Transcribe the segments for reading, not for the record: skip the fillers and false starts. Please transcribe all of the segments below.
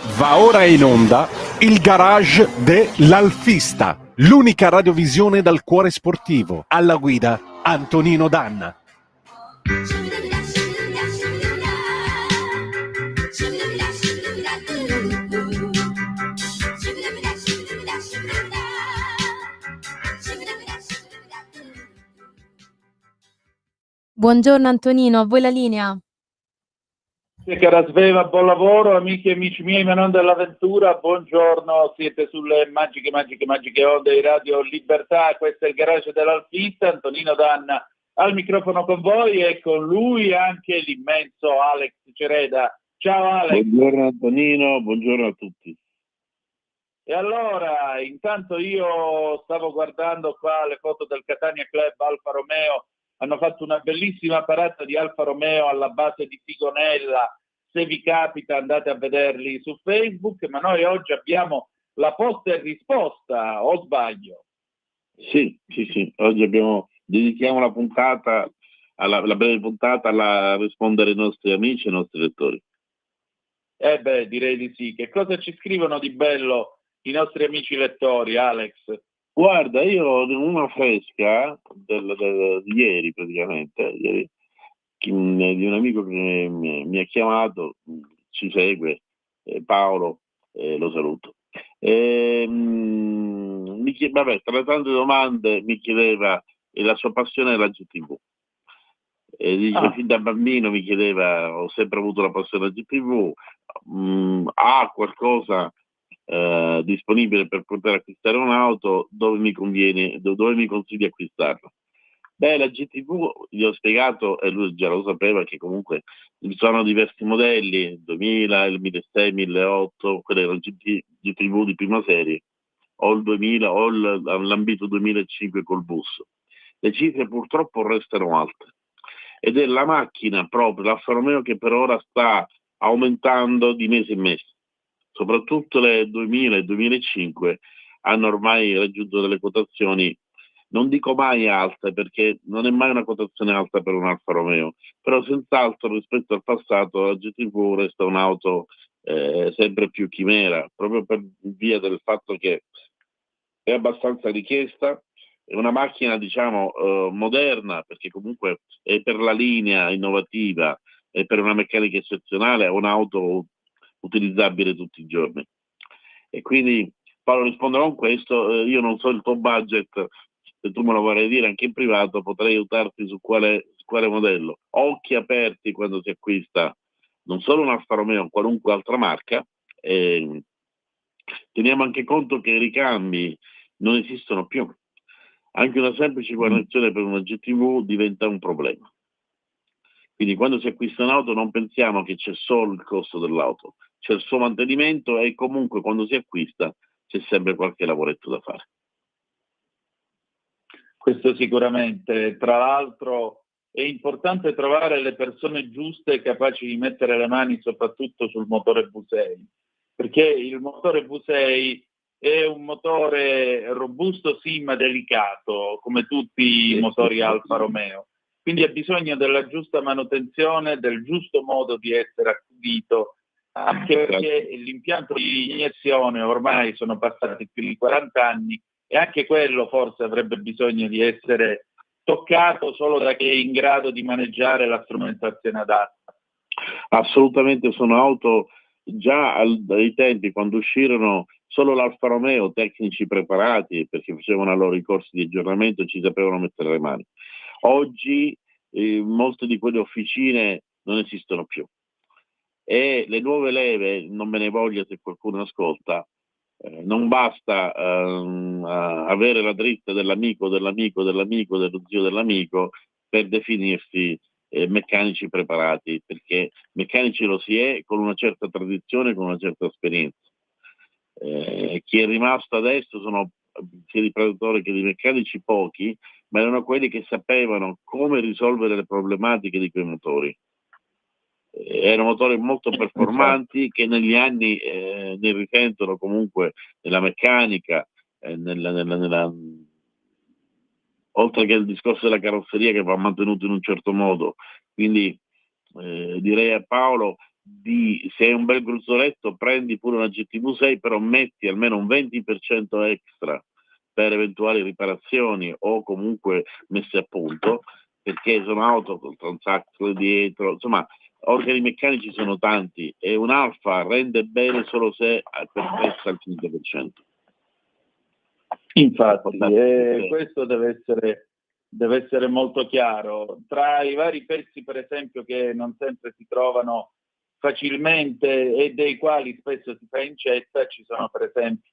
Va ora in onda il garage dell'Alfista, l'unica radiovisione dal cuore sportivo. Alla guida Antonino Danna. Buongiorno Antonino, a voi la linea. Cara Sveva, buon lavoro, amiche e amici miei, ma non dell'avventura, buongiorno, siete sulle magiche onde di Radio Libertà, questo è il garage dell'Alfista, Antonino Danna al microfono con voi e con lui anche l'immenso Alex Cereda. Ciao Alex. Buongiorno Antonino, buongiorno a tutti. E allora, intanto io stavo guardando qua le foto del Catania Club Alfa Romeo, hanno fatto una bellissima parata di Alfa Romeo alla base di Sigonella. Se vi capita andate a vederli su Facebook, ma noi oggi abbiamo la posta e risposta, o sbaglio? Sì, oggi dedichiamo la puntata, la breve puntata a rispondere ai nostri amici e ai nostri lettori. Direi di sì. Che cosa ci scrivono di bello i nostri amici lettori, Alex? Guarda, io ho una fresca di ieri praticamente, di un amico che mi ha chiamato, ci segue, Paolo, lo saluto. Tra le tante domande mi chiedeva la sua passione è la GTV. Fin da bambino mi chiedeva, ho sempre avuto la passione della GTV, ha qualcosa disponibile per poter acquistare un'auto, dove mi consigli di acquistarla? La GTV gli ho spiegato, e lui già lo sapeva, che comunque ci sono diversi modelli, 2000, il 1600, 1008, quelle erano GTV di prima serie, o il 2000 o l'ambito 2005 col bus. Le cifre purtroppo restano alte ed è la macchina proprio, l'Alfa Romeo, che per ora sta aumentando di mese in mese. Soprattutto le 2000 e 2005 hanno ormai raggiunto delle quotazioni, non dico mai alte, perché non è mai una quotazione alta per un Alfa Romeo, però senz'altro rispetto al passato la GTV resta un'auto sempre più chimera, proprio per via del fatto che è abbastanza richiesta, è una macchina moderna, perché comunque è per la linea innovativa, è per una meccanica eccezionale, è un'auto utilizzabile tutti i giorni. E quindi Paolo, risponderò con questo, io non so il tuo budget, se tu me lo vorrai dire anche in privato potrei aiutarti su quale modello. Occhi aperti quando si acquista non solo un Alfa Romeo, qualunque altra marca, teniamo anche conto che i ricambi non esistono più. Anche una semplice guarnizione per una GTV diventa un problema. Quindi quando si acquista un'auto non pensiamo che c'è solo il costo dell'auto, c'è il suo mantenimento e comunque quando si acquista c'è sempre qualche lavoretto da fare. Questo sicuramente. Tra l'altro è importante trovare le persone giuste capaci di mettere le mani soprattutto sul motore V6, perché il motore V6 è un motore robusto sì, ma delicato, come tutti i motori Alfa Romeo. Quindi ha bisogno della giusta manutenzione, del giusto modo di essere accudito, anche perché l'impianto di iniezione ormai sono passati più di 40 anni e anche quello forse avrebbe bisogno di essere toccato solo da chi è in grado di maneggiare la strumentazione adatta. Assolutamente, sono auto già dai tempi quando uscirono solo l'Alfa Romeo, tecnici preparati perché facevano i loro corsi di aggiornamento e ci sapevano mettere le mani. Oggi molte di quelle officine non esistono più e le nuove leve, non me ne voglia se qualcuno ascolta, non basta avere la dritta dell'amico, dello zio dell'amico per definirsi meccanici preparati, perché meccanici lo si è con una certa tradizione, con una certa esperienza. Chi è rimasto adesso sono sia di produttori che di meccanici pochi, ma erano quelli che sapevano come risolvere le problematiche di quei motori. Erano motori molto performanti che negli anni ne risentono comunque nella meccanica, oltre che il discorso della carrozzeria che va mantenuto in un certo modo. Quindi direi a Paolo se hai un bel gruzzoletto prendi pure una GTV6, però metti almeno un 20% extra per eventuali riparazioni o comunque messe a punto, perché sono auto con transaxle dietro, insomma organi meccanici sono tanti e un Alfa rende bene solo se perfetta al 100%. Infatti, questo deve essere molto chiaro. Tra i vari pezzi, per esempio, che non sempre si trovano facilmente e dei quali spesso si fa incetta, ci sono per esempio,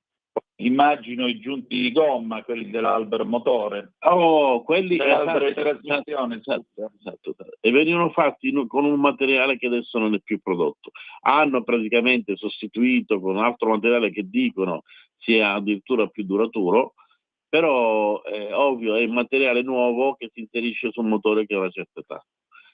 immagino, i giunti di gomma, quelli dell'albero motore. Oh, quelli dell'albero di trasmissione. Esatto. E venivano fatti con un materiale che adesso non è più prodotto. Hanno praticamente sostituito con un altro materiale che dicono sia addirittura più duraturo, però ovvio è un materiale nuovo che si inserisce su un motore che ha una certa età,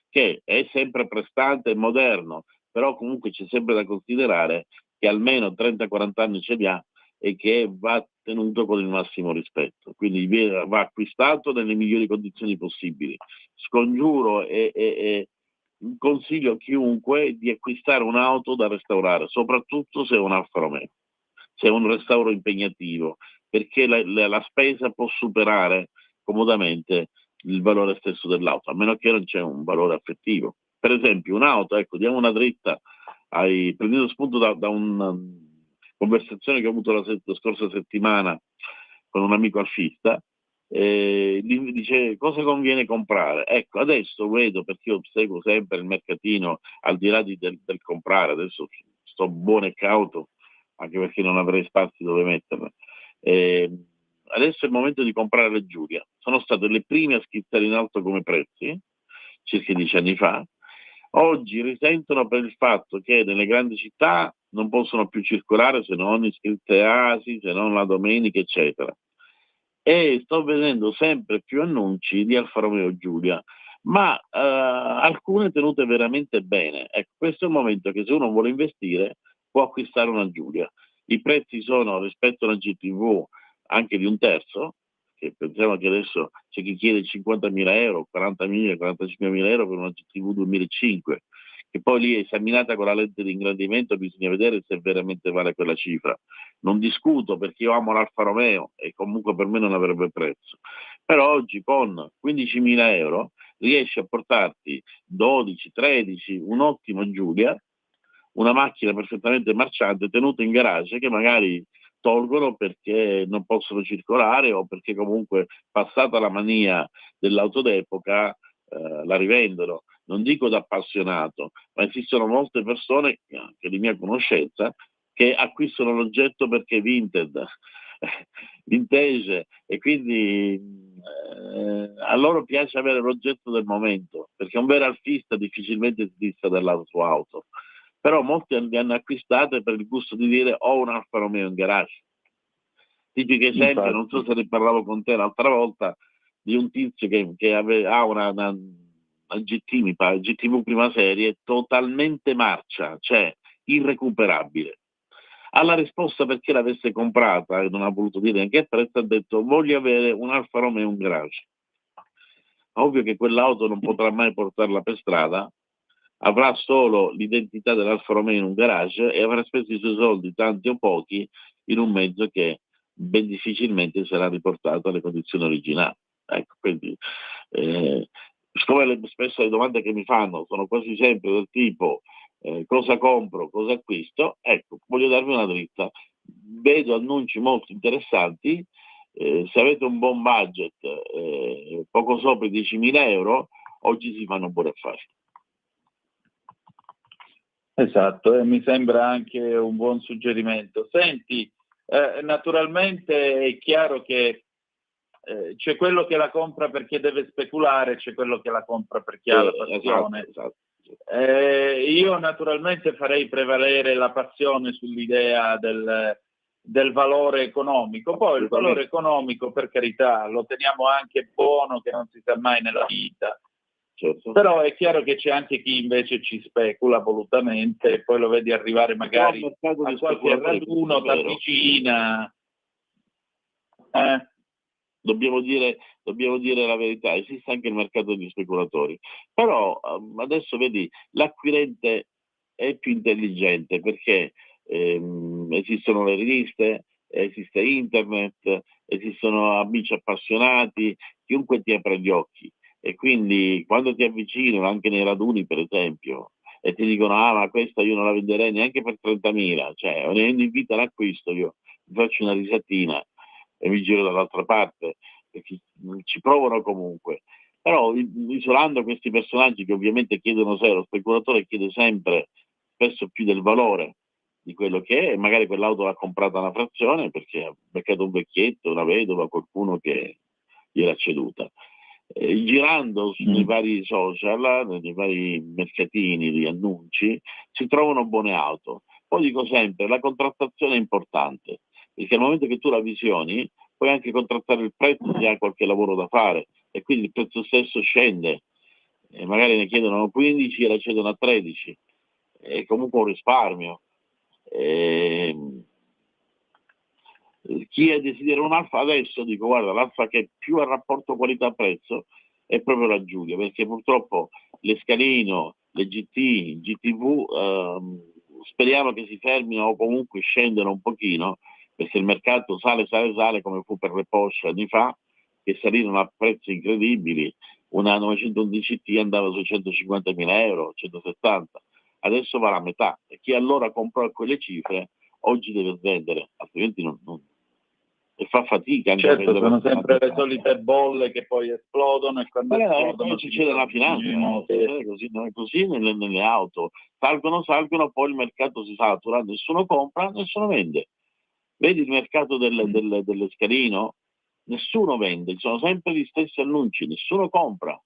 che è sempre prestante e moderno, però comunque c'è sempre da considerare che almeno 30-40 anni ce li ha e che va tenuto con il massimo rispetto, quindi va acquistato nelle migliori condizioni possibili. Scongiuro e consiglio a chiunque di acquistare un'auto da restaurare, soprattutto se è un Alfa Romeo, se è un restauro impegnativo, perché la spesa può superare comodamente il valore stesso dell'auto, a meno che non c'è un valore affettivo. Per esempio un'auto, ecco, diamo una dritta, prendendo spunto da una conversazione che ho avuto la scorsa settimana con un amico alfista, gli dice cosa conviene comprare. Ecco, adesso vedo, perché io seguo sempre il mercatino, al di là del comprare, adesso sto buono e cauto, anche perché non avrei spazi dove metterle. Adesso è il momento di comprare le Giulia. Sono state le prime a schizzare in alto come prezzi, circa 10 anni fa. Oggi risentono per il fatto che nelle grandi città non possono più circolare se non iscritte ASI, se non la domenica, eccetera. E sto vedendo sempre più annunci di Alfa Romeo Giulia, ma alcune tenute veramente bene. Ecco, questo è il momento che se uno vuole investire può acquistare una Giulia. I prezzi sono rispetto alla GTV anche di un terzo, che pensiamo che adesso c'è chi chiede 50.000 euro, 40.000, 45.000 euro per una GTV 2005, che poi lì è esaminata con la lente di ingrandimento, bisogna vedere se veramente vale quella cifra. Non discuto perché io amo l'Alfa Romeo e comunque per me non avrebbe prezzo, però oggi con 15.000 euro riesci a portarti 12, 13, un ottimo Giulia, una macchina perfettamente marciante tenuta in garage che magari tolgono perché non possono circolare o perché comunque passata la mania dell'auto d'epoca la rivendono. Non dico da appassionato, ma esistono molte persone, anche di mia conoscenza, che acquistano l'oggetto perché è vintage e quindi a loro piace avere l'oggetto del momento, perché un vero alfista difficilmente si dista della sua auto, però molti li hanno acquistate per il gusto di dire ho un Alfa Romeo in garage. Tipico esempio, non so se ne parlavo con te l'altra volta, di un tizio che ha una GT, mi pare, GTV prima serie, totalmente marcia, cioè irrecuperabile. Alla risposta perché l'avesse comprata e non ha voluto dire neanche il prezzo, ha detto voglio avere un Alfa Romeo in garage. Ovvio che quell'auto non potrà mai portarla per strada, avrà solo l'identità dell'Alfa Romeo in un garage e avrà speso i suoi soldi, tanti o pochi, in un mezzo che ben difficilmente sarà riportato alle condizioni originali. Ecco, quindi siccome spesso le domande che mi fanno sono quasi sempre del tipo cosa compro, cosa acquisto, ecco, voglio darvi una dritta. Vedo annunci molto interessanti, se avete un buon budget, poco sopra i 10.000 euro, oggi si fanno buoni affari. Esatto, mi sembra anche un buon suggerimento. Senti, naturalmente è chiaro che c'è quello che la compra perché deve speculare, c'è quello che la compra perché ha la passione. Esatto. Io naturalmente farei prevalere la passione sull'idea del valore economico. Poi il valore economico, per carità, lo teniamo anche buono, che non si sa mai nella vita. Certo. Però è chiaro che c'è anche chi invece ci specula volutamente e poi lo vedi arrivare magari a qualche raduno, t'avvicina. Dobbiamo dire la verità, esiste anche il mercato degli speculatori, però adesso vedi l'acquirente è più intelligente perché esistono le riviste, esiste internet, esistono amici appassionati, chiunque ti apre gli occhi e quindi quando ti avvicinano anche nei raduni per esempio e ti dicono ma questa io non la venderei neanche per 30.000, cioè ne invito all'acquisto, io mi faccio una risatina e mi giro dall'altra parte perché ci provano comunque. Però isolando questi personaggi che ovviamente chiedono lo speculatore chiede sempre spesso più del valore di quello che è, e magari quell'auto l'ha comprata a una frazione perché ha beccato un vecchietto, una vedova, qualcuno che gliel'ha ceduta. Girando nei vari social, nei vari mercatini di annunci, si trovano buone auto. Poi dico sempre, la contrattazione è importante, perché al momento che tu la visioni puoi anche contrattare il prezzo se hai qualche lavoro da fare e quindi il prezzo stesso scende. Magari ne chiedono 15 e la cedono a 13, è comunque un risparmio. Chi desidera un Alfa adesso dico guarda l'Alfa che più ha rapporto qualità-prezzo è proprio la Giulia, perché purtroppo le Scalino, le GT, GTV speriamo che si fermino o comunque scendano un pochino, perché il mercato sale come fu per le Porsche anni fa, che salirono a prezzi incredibili. Una 911 T andava su 150.000 euro, 170, adesso va la metà e chi allora comprò a quelle cifre oggi deve svendere, altrimenti non e fa fatica anche a certo, sono sempre le solite bolle che poi esplodono e quando esplodono succede la finanza, succede così nelle auto, salgono, poi il mercato si satura, nessuno compra, nessuno vende. Vedi il mercato delle Scalino? Nessuno vende, sono sempre gli stessi annunci, nessuno compra.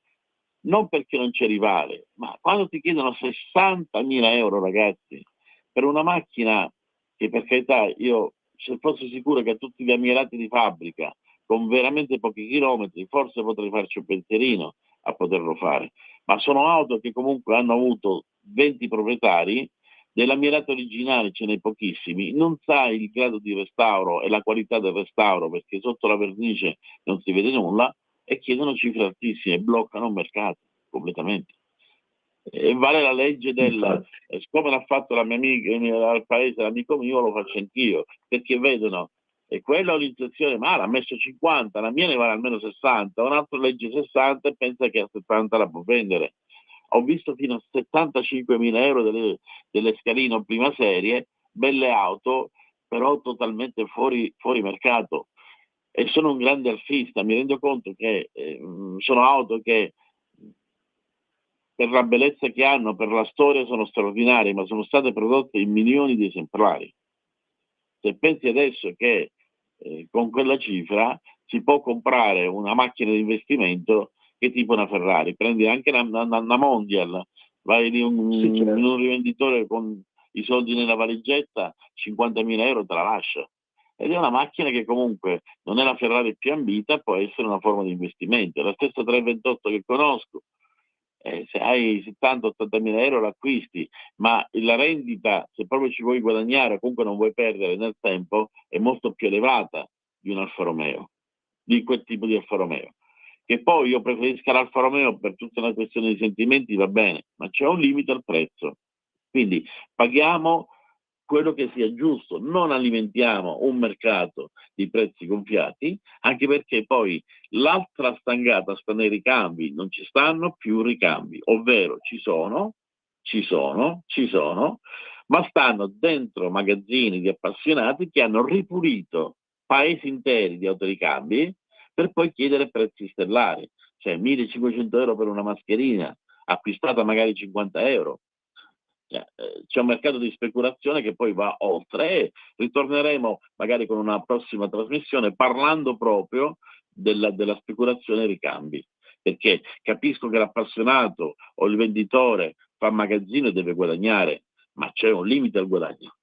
Non perché non c'è rivale, ma quando ti chiedono 60.000 euro, ragazzi, per una macchina che per carità io se fossi sicuro che a tutti gli ammirati di fabbrica con veramente pochi chilometri forse potrei farci un pensierino a poterlo fare, ma sono auto che comunque hanno avuto 20 proprietari, dell'ammirato originale ce n'è pochissimi, non sai il grado di restauro e la qualità del restauro perché sotto la vernice non si vede nulla e chiedono cifre altissime, bloccano il mercato completamente. E vale la legge del siccome l'ha fatto la mia amica al paese, l'amico mio, lo faccio anch'io, perché vedono e quella è l'intuizione, ma l'ha messo 50, la mia ne vale almeno 60, un altro legge 60 e pensa che a 70 la può vendere. Ho visto fino a 75.000 euro delle Scalino prima serie, belle auto, però totalmente fuori mercato. E sono un grande alfista, mi rendo conto che sono auto che per la bellezza che hanno, per la storia sono straordinarie, ma sono state prodotte in milioni di esemplari. Se pensi adesso che con quella cifra si può comprare una macchina di investimento che tipo una Ferrari, prendi anche una Mondial, vai di in un rivenditore con i soldi nella valigetta, 50.000 euro te la lascia. Ed è una macchina che comunque non è la Ferrari più ambita, può essere una forma di investimento. La stessa 328 che conosco, se hai 70-80 mila euro l'acquisti, ma la rendita, se proprio ci vuoi guadagnare o comunque non vuoi perdere nel tempo, è molto più elevata di un Alfa Romeo, di quel tipo di Alfa Romeo. Che poi io preferisco l'Alfa Romeo per tutta una questione di sentimenti, va bene, ma c'è un limite al prezzo. Quindi paghiamo quello che sia giusto, non alimentiamo un mercato di prezzi gonfiati, anche perché poi l'altra stangata sta nei ricambi, non ci stanno più ricambi, ovvero ci sono, ma stanno dentro magazzini di appassionati che hanno ripulito paesi interi di autoricambi per poi chiedere prezzi stellari, cioè 1.500 euro per una mascherina acquistata magari 50 euro. C'è un mercato di speculazione che poi va oltre e ritorneremo magari con una prossima trasmissione parlando proprio della speculazione ricambi, perché capisco che l'appassionato o il venditore fa magazzino e deve guadagnare, ma c'è un limite al guadagno.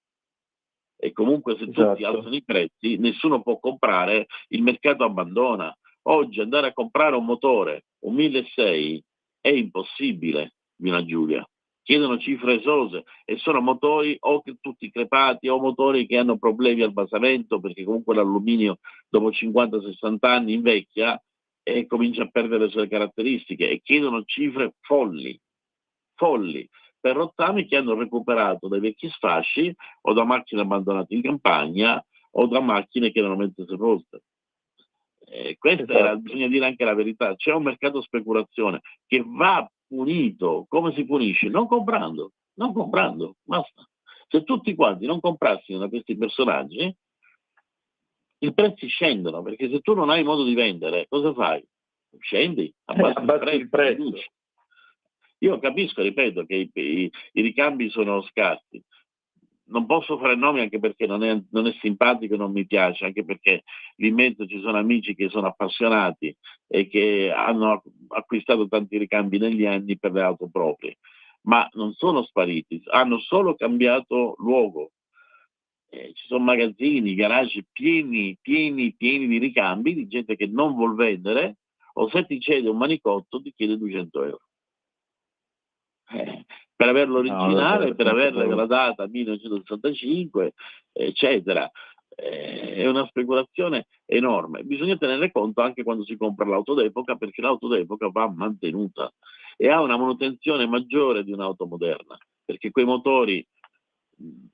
E comunque se tutti alzano i prezzi nessuno può comprare, il mercato abbandona. Oggi andare a comprare un motore, un 1.600, è impossibile, Vina Giulia. Chiedono cifre esose e sono motori o che tutti crepati o motori che hanno problemi al basamento perché comunque l'alluminio dopo 50-60 anni invecchia e comincia a perdere le sue caratteristiche e chiedono cifre folli. per rottami che hanno recuperato dai vecchi sfasci o da macchine abbandonate in campagna o da macchine che erano mezze sepolte. Bisogna dire anche la verità, c'è un mercato speculazione che va punito. Come si punisce? Non comprando, basta. Se tutti quanti non comprassero da questi personaggi, i prezzi scendono, perché se tu non hai modo di vendere, cosa fai? Scendi, abbassi il prezzo. Io capisco, ripeto, che i ricambi sono scarsi. Non posso fare nomi anche perché non è simpatico e non mi piace, anche perché lì in mezzo ci sono amici che sono appassionati e che hanno acquistato tanti ricambi negli anni per le auto proprie, ma non sono spariti, hanno solo cambiato luogo. Ci sono magazzini, garage pieni di ricambi, di gente che non vuol vendere, o se ti cede un manicotto ti chiede 200 euro. Per averlo originale, per averla la data 1965, eccetera. È una speculazione enorme. Bisogna tenere conto anche quando si compra l'auto d'epoca, perché l'auto d'epoca va mantenuta e ha una manutenzione maggiore di un'auto moderna, perché quei motori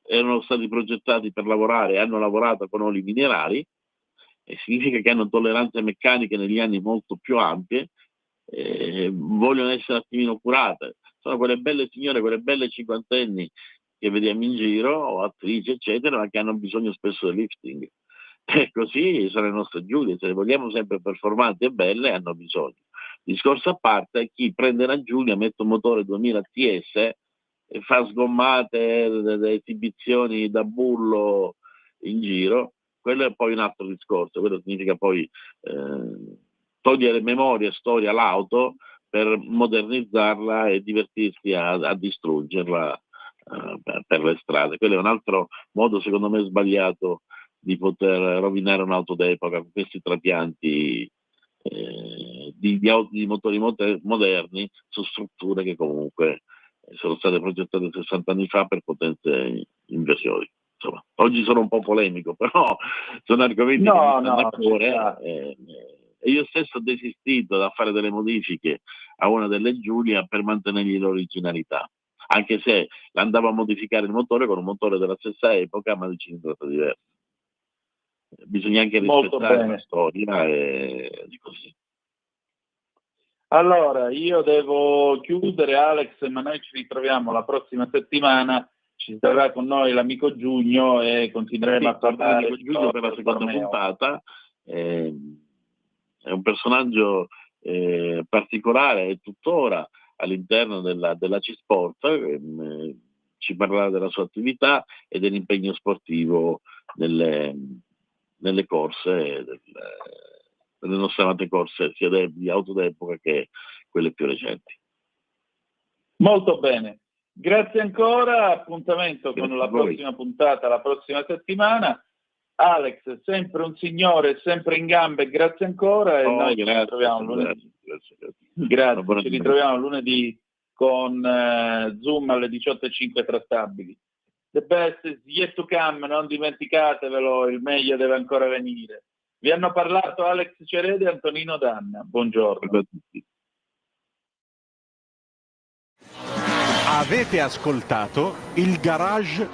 erano stati progettati per lavorare, hanno lavorato con oli minerali, e significa che hanno tolleranze meccaniche negli anni molto più ampie, vogliono essere un attimino curate. Sono quelle belle signore, quelle belle cinquantenni che vediamo in giro, o attrici, eccetera, ma che hanno bisogno spesso del lifting. E così sono le nostre Giulie, se le vogliamo sempre performanti e belle, hanno bisogno. Discorso a parte, chi prende una Giulia, mette un motore 2000 TS e fa sgommate, delle esibizioni da bullo in giro, quello è poi un altro discorso. Quello significa poi togliere memoria e storia all'auto per modernizzarla e divertirsi a distruggerla per le strade. Quello è un altro modo, secondo me, sbagliato di poter rovinare un'auto d'epoca con questi trapianti di motori moderni su strutture che comunque sono state progettate 60 anni fa per potenze inferiori. Insomma, oggi sono un po' polemico, però sono argomenti che mi stanno a cuore. E io stesso ho desistito da fare delle modifiche a una delle Giulia per mantenergli l'originalità, anche se andavo a modificare il motore con un motore della stessa epoca ma di cilindrata diversa. Bisogna anche rispettare la storia e di così. Allora, io devo chiudere, Alex, ma noi ci ritroviamo la prossima settimana. Ci sarà con noi l'amico Giugno e continueremo a parlare con Giugno per la seconda puntata. È un personaggio particolare e tuttora all'interno della C-Sport, ci parlerà della sua attività e dell'impegno sportivo nelle corse, delle nostre amate corse sia di auto d'epoca che quelle più recenti. Molto bene, grazie ancora, appuntamento con la prossima puntata la prossima settimana. Alex, sempre un signore, sempre in gambe, grazie ancora e noi ci ritroviamo lunedì. Grazie. Ci ritroviamo lunedì con Zoom alle 18:05 trattabili. The best is yet to come, non dimenticatevelo, il meglio deve ancora venire. Vi hanno parlato Alex Cerede e Antonino Danna. Buongiorno. Avete ascoltato il Garage